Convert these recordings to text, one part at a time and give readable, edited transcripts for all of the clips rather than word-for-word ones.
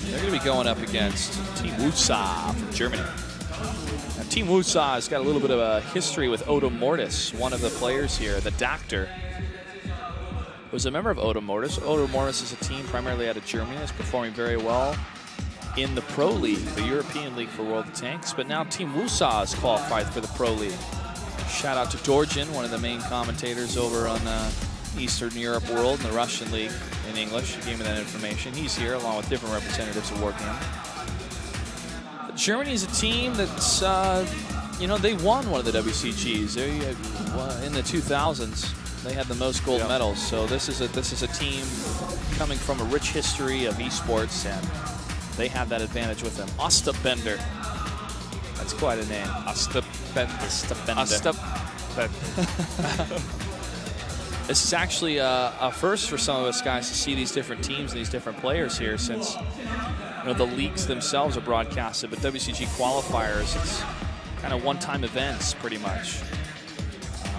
They're going to be going up against Team WUSA from Germany. Now, Team WUSA has got a little bit of a history with Odo Mortis, one of the players here, the Doctor. Was a member of Odo Mortis. Odo Mortis is a team primarily out of Germany that's performing very well in the Pro League, the European League for World of Tanks. But now Team WUSA is qualified for the Pro League. Shout out to Dorjan, one of the main commentators over on Eastern Europe World in the Russian League in English. He gave me that information. He's here along with different representatives of WarGame. Germany is a team that's, you know, they won one of the WCGs. They, in the 2000s. They had the most gold medals. So this is a team coming from a rich history of esports, and they have that advantage with them. Ostabender. That's quite a name. Ostabender. This is actually a first for some of us guys to see these different teams and these different players here, since the leagues themselves are broadcasted, but WCG qualifiers, it's kind of one-time events pretty much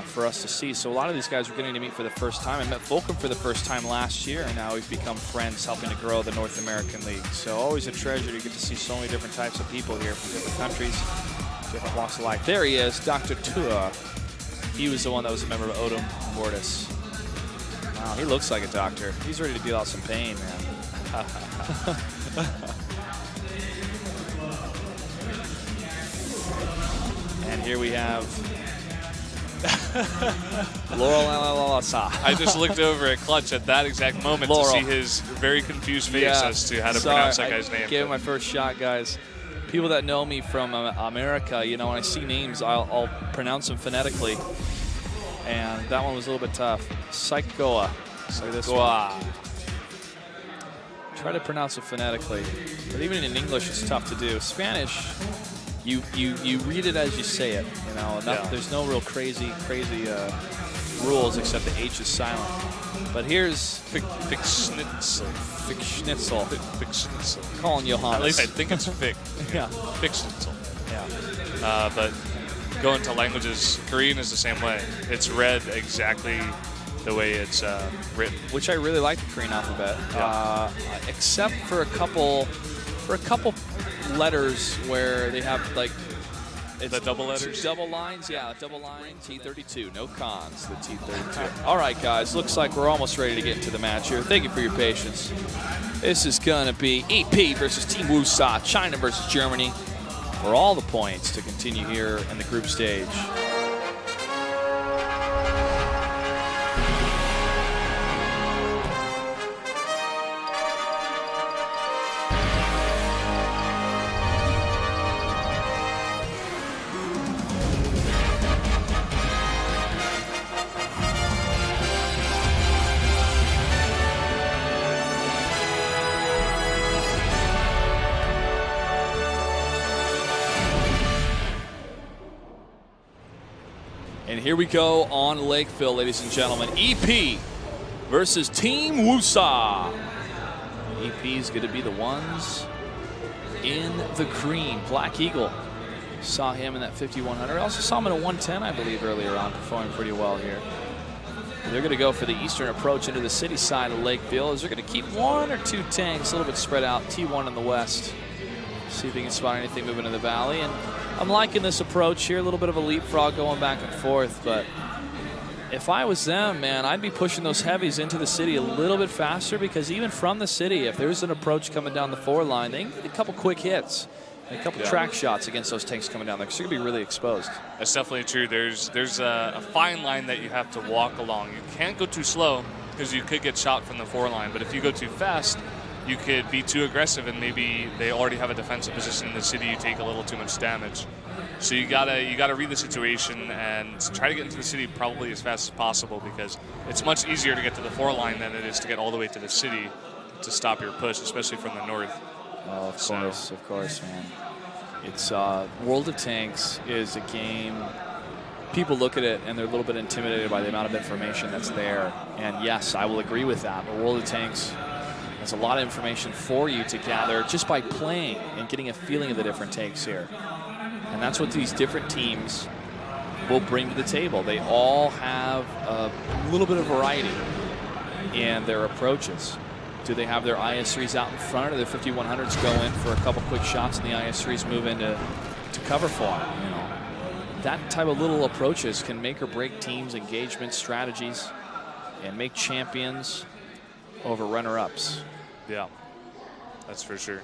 for us to see. So a lot of these guys we're getting to meet for the first time. I met Volcom for the first time last year, and now we've become friends helping to grow the North American League. So always a treasure to get to see so many different types of people here from different countries, different walks of life. There he is, Dr. Tua. He was the one that was a member of Odo Mortis. Wow, he looks like a doctor. He's ready to deal out some pain, man. And here we have Laurel. I just looked over at Clutch at that exact moment to see his very confused face as to how to pronounce that guy's name. I gave him my first shot, guys. People that know me from America, when I see names, I'll pronounce them phonetically. And that one was a little bit tough. Psychoa. Look at this one. Try to pronounce it phonetically. But even in English, it's tough to do. Spanish, you read it as you say it. There's no real crazy rules except the H is silent. But here's Fickschnitzel. Calling Johannes. At least I think it's Fick. Yeah. Fickschnitzel. Yeah. But going to languages, Korean is the same way. It's read exactly the way it's written. Which I really like the Korean alphabet, except for a couple letters where they have the double letters, double lines, double line. T32, no cons. The T32. All right, guys, looks like we're almost ready to get into the match here. Thank you for your patience. This is gonna be EP versus Team WUSA, China versus Germany, for all the points to continue here in the group stage. And here we go on Lakeville, ladies and gentlemen. EP versus Team WUSA. EP is going to be the ones in the green. Black Eagle. Saw him in that 5100. I also saw him in a 110, I believe, earlier on, performing pretty well here. They're going to go for the eastern approach into the city side of Lakeville. They're going to keep one or two tanks a little bit spread out. T1 in the west. See if they can spot anything moving in the valley. And I'm liking this approach here, a little bit of a leapfrog going back and forth, but if I was them, man, I'd be pushing those heavies into the city a little bit faster, because even from the city, if there's an approach coming down the 4 line, they can get a couple quick hits and a couple track shots against those tanks coming down there, because they're going to be really exposed. That's definitely true. There's a fine line that you have to walk along. You can't go too slow because you could get shot from the 4 line, but if you go too fast, you could be too aggressive, and maybe they already have a defensive position in the city. You take a little too much damage. So you gotta read the situation and try to get into the city probably as fast as possible, because it's much easier to get to the 4 line than it is to get all the way to the city to stop your push, especially from the north. Oh, of course, man. It's World of Tanks is a game. People look at it and they're a little bit intimidated by the amount of information that's there. And yes, I will agree with that. But World of Tanks, there's a lot of information for you to gather just by playing and getting a feeling of the different takes here. And that's what these different teams will bring to the table. They all have a little bit of variety in their approaches. Do they have their IS-3s out in front, or their 5100s go in for a couple quick shots and the IS-3s move in to cover for them? You know, that type of little approaches can make or break teams' engagement strategies and make champions over runner-ups. Yeah, that's for sure.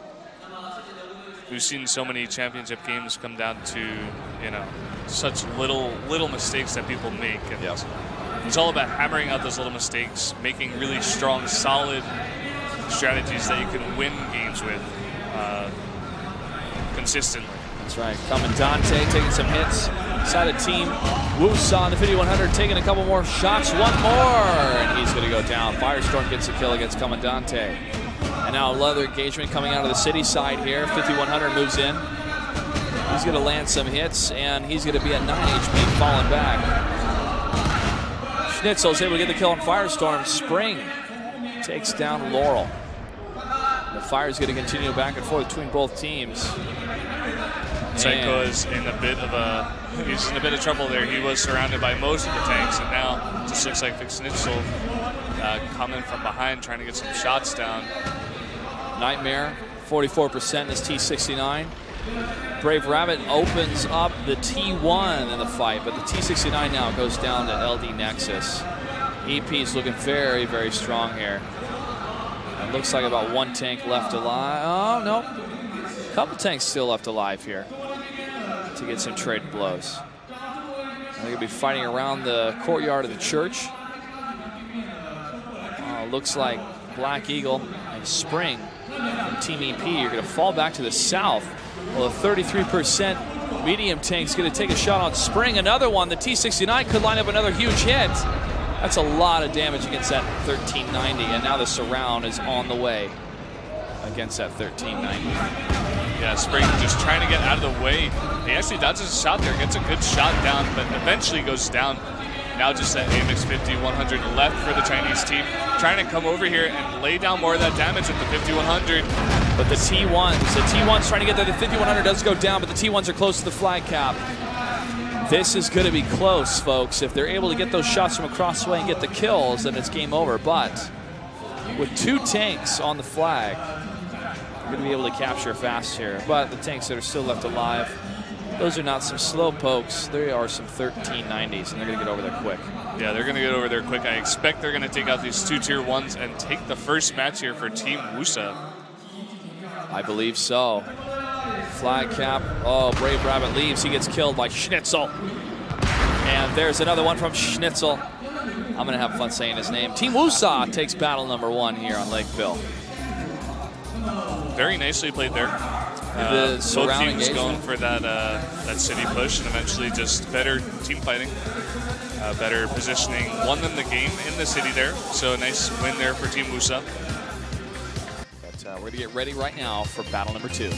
We've seen so many championship games come down to, you know, such little mistakes that people make. And yep. It's all about hammering out those little mistakes, making really strong, solid strategies that you can win games with consistently. That's right. Commandante taking some hits. Side of team WUSA on the 5100 taking a couple more shots. One more, and he's going to go down. Firestorm gets a kill against Commandante. And now another engagement coming out of the city side here. 5100 moves in. He's going to land some hits, and he's going to be at 9 HP, falling back. Schnitzel's able to get the kill on Firestorm. Spring takes down Laurel. The fire's going to continue back and forth between both teams. Psycho is in a bit of trouble there. He was surrounded by most of the tanks, and now it just looks like Schnitzel coming from behind, trying to get some shots down. Nightmare, 44% in his T69. Brave Rabbit opens up the T1 in the fight, but the T69 now goes down to LD Nexus. EP's looking very, very strong here. It looks like about one tank left alive. Oh, no. A couple tanks still left alive here to get some trade blows. They're going to be fighting around the courtyard of the church. Looks like Black Eagle and Spring from Team EP are going to fall back to the south. Well, the 33% medium tank's going to take a shot on Spring. Another one. The T69 could line up another huge hit. That's a lot of damage against that 1390, and now the surround is on the way against that 1390. Yeah, Spring just trying to get out of the way. He actually dodges a shot there, gets a good shot down, but eventually goes down. Now just that AMX 5100 left for the Chinese team, trying to come over here and lay down more of that damage with the 5100. But the T1's trying to get there. The 5100 does go down, but the T1s are close to the flag cap. This is going to be close, folks. If they're able to get those shots from across the way and get the kills, then it's game over. But with two tanks on the flag, we're going to be able to capture fast here. But the tanks that are still left alive, those are not some slow pokes. They are some 1390s, and they're going to get over there quick. Yeah, they're going to get over there quick. I expect they're going to take out these two tier 1s and take the first match here for Team WUSA. I believe so. Flag cap. Oh, Brave Rabbit leaves. He gets killed by Schnitzel. And there's another one from Schnitzel. I'm going to have fun saying his name. Team WUSA takes battle number 1 here on Lakeville. Very nicely played there. The both teams going for that city push, and eventually just better team fighting, better positioning, won them the game in the city there. So a nice win there for Team WUSA. But we're going to get ready right now for battle number 2.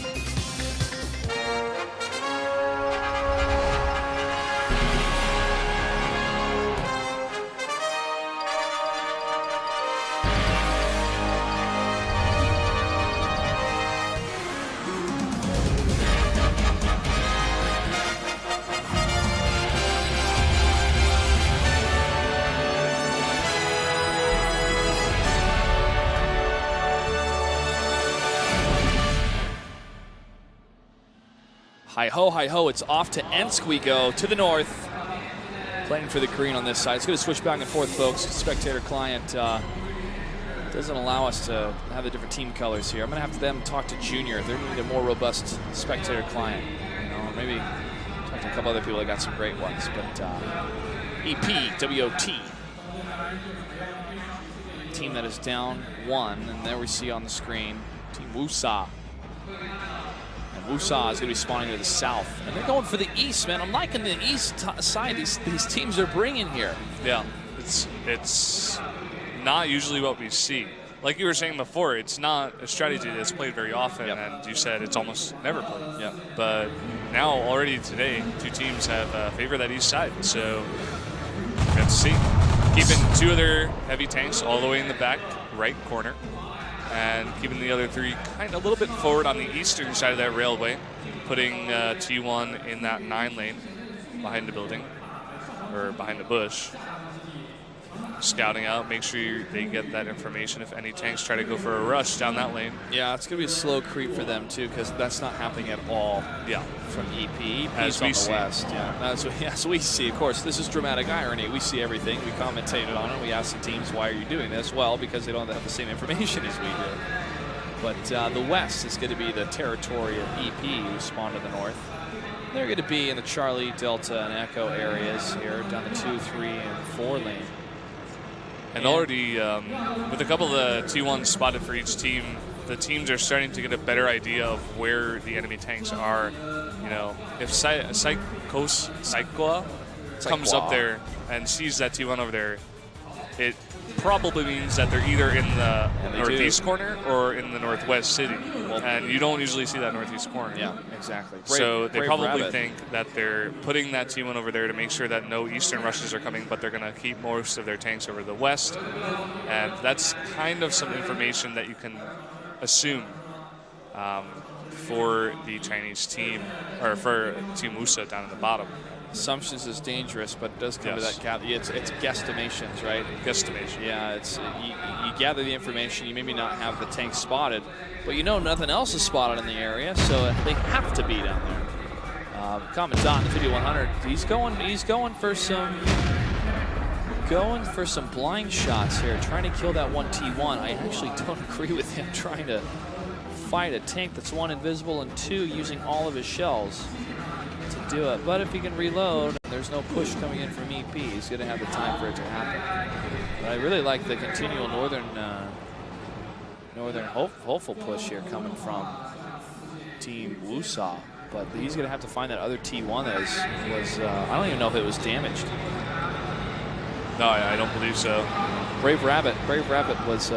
Hi-ho, hi-ho, it's off to Ensk we go, to the north. Playing for the Korean on this side. It's going to switch back and forth, folks. Spectator client doesn't allow us to have the different team colors here. I'm going to have them talk to Junior. They're going to need a more robust spectator client. You know, maybe talk to a couple other people that got some great ones. But EP, WoT. Team that is down 1, and there we see on the screen, Team WUSA. WUSA is going to be spawning to the south. And they're going for the east, man. I'm liking the east side these teams are bringing here. Yeah, it's not usually what we see. Like you were saying before, it's not a strategy that's played very often, yep. And you said it's almost never played. Yep. But now, already today, two teams have favored that east side. So, let's see. Keeping 2 of their heavy tanks all the way in the back right corner. And keeping the other 3 kind of a little bit forward on the eastern side of that railway, putting T1 in that 9 lane behind the building, or behind the bush. scouting out, make sure they get that information if any tanks try to go for a rush down that lane. Yeah, it's going to be a slow creep for them, too, because that's not happening at all from EP. EP's on the west. Yeah, that's what we see. Of course, this is dramatic irony. We see everything. We commentated on it. We ask the teams, why are you doing this? Well, because they don't have the same information as we do. But the west is going to be the territory of EP, who spawned to the north. They're going to be in the Charlie, Delta, and Echo areas here, down the 2, 3, and 4 lane. And already, with a couple of the T1s spotted for each team, the teams are starting to get a better idea of where the enemy tanks are. You know, if Psychoa comes up there and sees that T1 over there, it probably means that they're either in the northeast corner or in the northwest city. And you don't usually see that northeast corner. Yeah, exactly. So they probably think that they're putting that T1 over there to make sure that no eastern rushes are coming, but they're going to keep most of their tanks over the west. And that's kind of some information that you can assume for the Chinese team, or for Team WUSA down at the bottom. Assumptions is dangerous, but it does come to that cap. It's guesstimations, right? Guesstimation. Yeah, it's you gather the information. You maybe not have the tank spotted, but you know nothing else is spotted in the area, so they have to be down there. Commandant in the 5100, he's going for some blind shots here, trying to kill that one T1. I actually don't agree with him trying to fight a tank that's 1, invisible, and 2, using all of his shells to do it. But if he can reload, and there's no push coming in from EP, he's going to have the time for it to happen. But I really like the continual northern hopeful push here coming from Team WUSA. But he's going to have to find that other T1 that was I don't even know if it was damaged. No, I don't believe so. Brave Rabbit was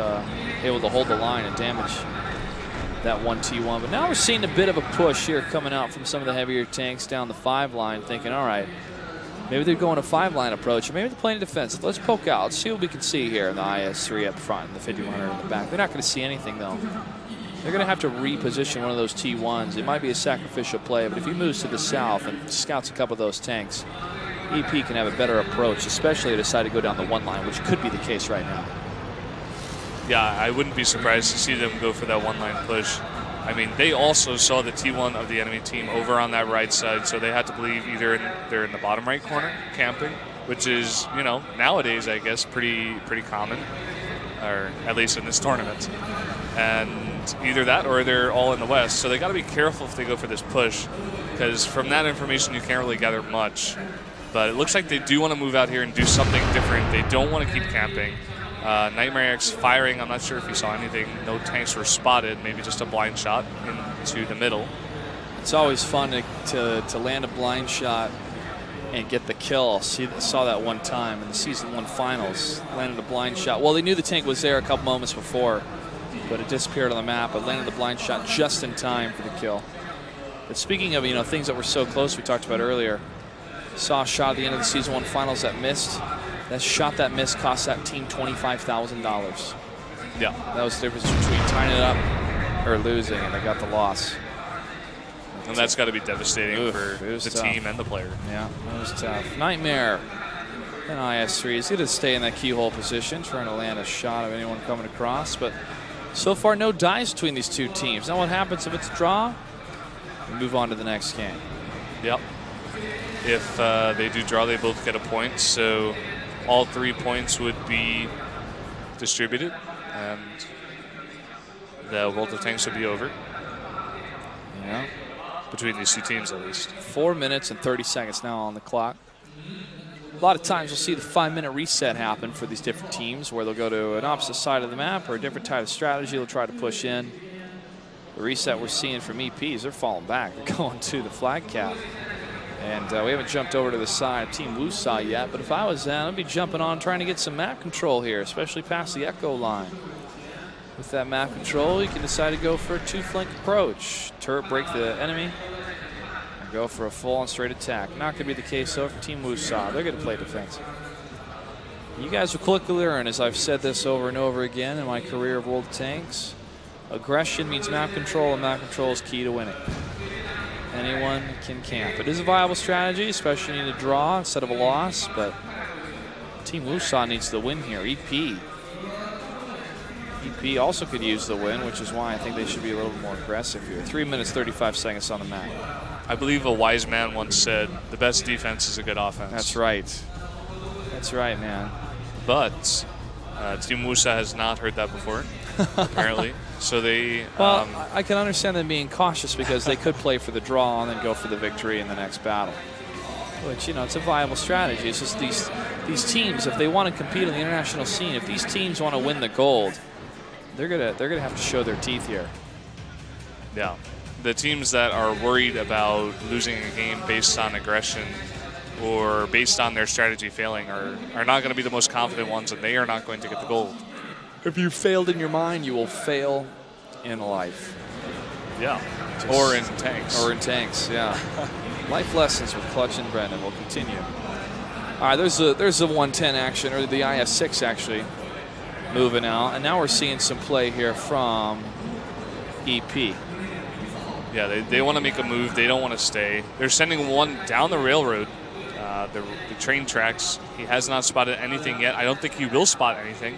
able to hold the line and damage that one T1. But now we're seeing a bit of a push here coming out from some of the heavier tanks down the 5 line, thinking, all right, maybe they're going a 5-line approach, or maybe they're playing defensive. Let's poke out. Let's see what we can see here in the IS-3 up front and the 5100 in the back. They're not going to see anything, though. They're going to have to reposition one of those T1s. It might be a sacrificial play, but if he moves to the south and scouts a couple of those tanks, EP can have a better approach, especially if they decide to go down the 1 line, which could be the case right now. Yeah, I wouldn't be surprised to see them go for that 1-line push. I mean, they also saw the T1 of the enemy team over on that right side, so they had to believe either they're in the bottom right corner camping, which is, you know, nowadays I guess pretty common, or at least in this tournament. And either that or they're all in the west. So they got to be careful if they go for this push, because from that information you can't really gather much. But it looks like they do want to move out here and do something different. They don't want to keep camping. Nightmare X firing, I'm not sure if you saw anything. No tanks were spotted, maybe just a blind shot into the middle. It's always fun to land a blind shot and get the kill. Saw that one time in the Season 1 finals. Landed a blind shot. Well, they knew the tank was there a couple moments before, but it disappeared on the map. But landed the blind shot just in time for the kill. But speaking of, you know, things that were so close, we talked about earlier. Saw a shot at the end of the Season 1 finals that missed. That shot that missed cost that team $25,000. Yeah. That was the difference between tying it up or losing, and they got the loss. And that's got to be devastating for the team and the player. Yeah, that was tough. Nightmare and IS-3 is going to stay in that keyhole position, trying to land a shot of anyone coming across. But so far, no dice between these two teams. Now what happens if it's a draw? We move on to the next game. Yep. If they do draw, they both get a point. So all 3 points would be distributed, and the World of Tanks would be over. Yeah. Between these two teams, at least. 4 minutes and 30 seconds now on the clock. A lot of times we'll see the 5-minute reset happen for these different teams, where they'll go to an opposite side of the map or a different type of strategy. They'll try to push in. The reset we're seeing from EPs, they're falling back. They're going to the flag cap. And we haven't jumped over to the side of Team WUSA yet, but if I was them, I'd be jumping on trying to get some map control here, especially past the Echo line. With that map control, you can decide to go for a 2-flank approach. Turret break the enemy, and go for a full-on straight attack. Not going to be the case, though, for Team WUSA. They're going to play defensive. You guys will quickly learn, as I've said this over and over again in my career of World of Tanks, aggression means map control, and map control is key to winning. Anyone can camp. It is a viable strategy, especially in a draw instead of a loss, but Team WUSA needs the win here. EP also could use the win, which is why I think they should be a little more aggressive here. 3 minutes, 35 seconds on the mat. I believe a wise man once said, the best defense is a good offense. That's right. That's right, man. But Team WUSA has not heard that before, apparently. So they... Well, I can understand them being cautious because they could play for the draw and then go for the victory in the next battle. Which, you know, it's a viable strategy. It's just these teams, if they want to compete on the international scene, if these teams want to win the gold, they're gonna have to show their teeth here. Yeah. The teams that are worried about losing a game based on aggression or based on their strategy failing are not going to be the most confident ones, and they are not going to get the gold. If you failed in your mind, you will fail in life. Yeah. Or in tanks. Or in tanks, yeah. Life lessons with Clutch and Brendan will continue. All right, there's the 110 action, or the IS-6 actually, moving out. And now we're seeing some play here from EP. Yeah, they want to make a move. They don't want to stay. They're sending one down the railroad, the train tracks. He has not spotted anything yet. I don't think he will spot anything.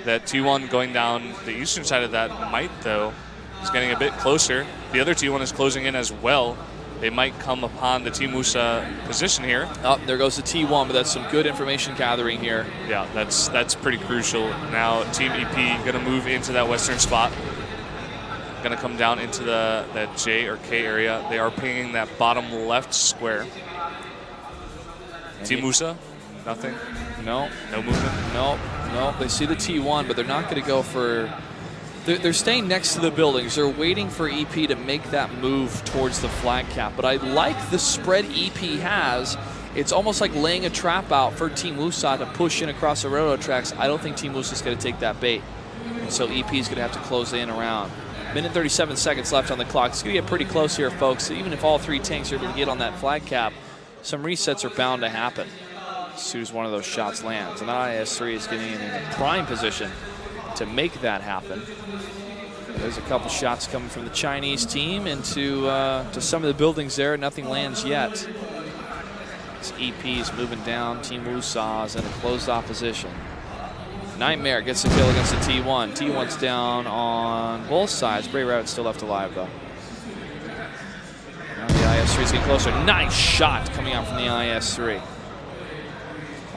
That T1 going down the eastern side of that might, though. He's getting a bit closer. The other T1 is closing in as well. They might come upon the Team WUSA position here. Oh, there goes the T1, but that's some good information gathering here. Yeah, that's pretty crucial. Now Team EP going to move into that western spot. Going to come down into that J or K area. They are pinging that bottom left square. Team WUSA, nothing. No. No movement. No. They see the T1, but they're not going to go for. They're staying next to the buildings. They're waiting for EP to make that move towards the flag cap. But I like the spread EP has. It's almost like laying a trap out for Team WUSA to push in across the railroad tracks. I don't think Team WUSA is going to take that bait. And so EP is going to have to close in around. Minute 37 seconds left on the clock. It's going to get pretty close here, folks. Even if all three tanks are able to get on that flag cap, some resets are bound to happen as soon as one of those shots lands. And that IS-3 is getting in a prime position to make that happen. There's a couple shots coming from the Chinese team into to some of the buildings there. Nothing lands yet. This EP is moving down. Team WUSA is in a closed opposition. Nightmare gets the kill against the T1. T1's down on both sides. Bray Rabbit's still left alive, though. Now the IS-3 is getting closer. Nice shot coming out from the IS-3.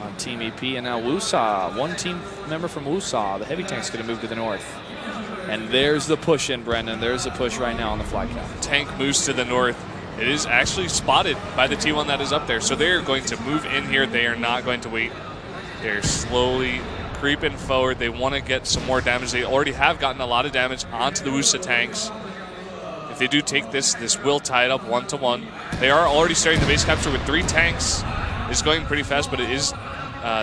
On Team EP, and now WUSA. One team member from WUSA. The heavy tank's going to move to the north. And there's the push in, Brendan. There's the push right now on the flag cap. Tank moves to the north. It is actually spotted by the T1 that is up there. So they're going to move in here. They are not going to wait. They're slowly creeping forward. They want to get some more damage. They already have gotten a lot of damage onto the WUSA tanks. If they do take this will tie it up 1-1. They are already starting the base capture with 3 tanks. It's going pretty fast, but it is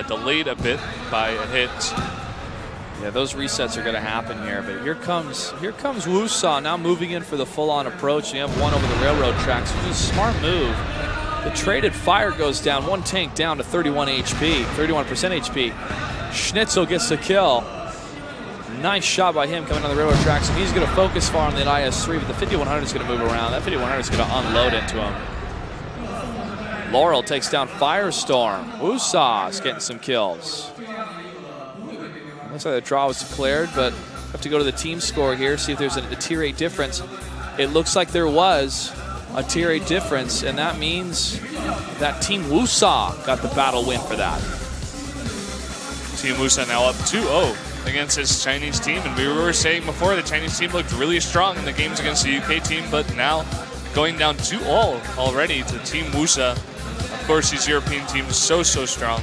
delayed a bit by a hit. Yeah, those resets are going to happen here, but here comes WUSA now moving in for the full-on approach. You have one over the railroad tracks, which is a smart move. The traded fire goes down, one tank down to 31% HP. Schnitzel gets the kill. Nice shot by him coming on the railroad tracks, and he's going to focus far on that IS-3, but the 5100 is going to move around. That 5100 is going to unload into him. Laurel takes down Firestorm. WUSA is getting some kills. Looks like the draw was declared, but have to go to the team score here, see if there's a tier 8 difference. It looks like there was a tier 8 difference, and that means that Team WUSA got the battle win for that. Team WUSA now up 2-0 against this Chinese team, and we were saying before the Chinese team looked really strong in the games against the UK team, but now going down 2-0 already to Team WUSA. Of course, these European teams so strong.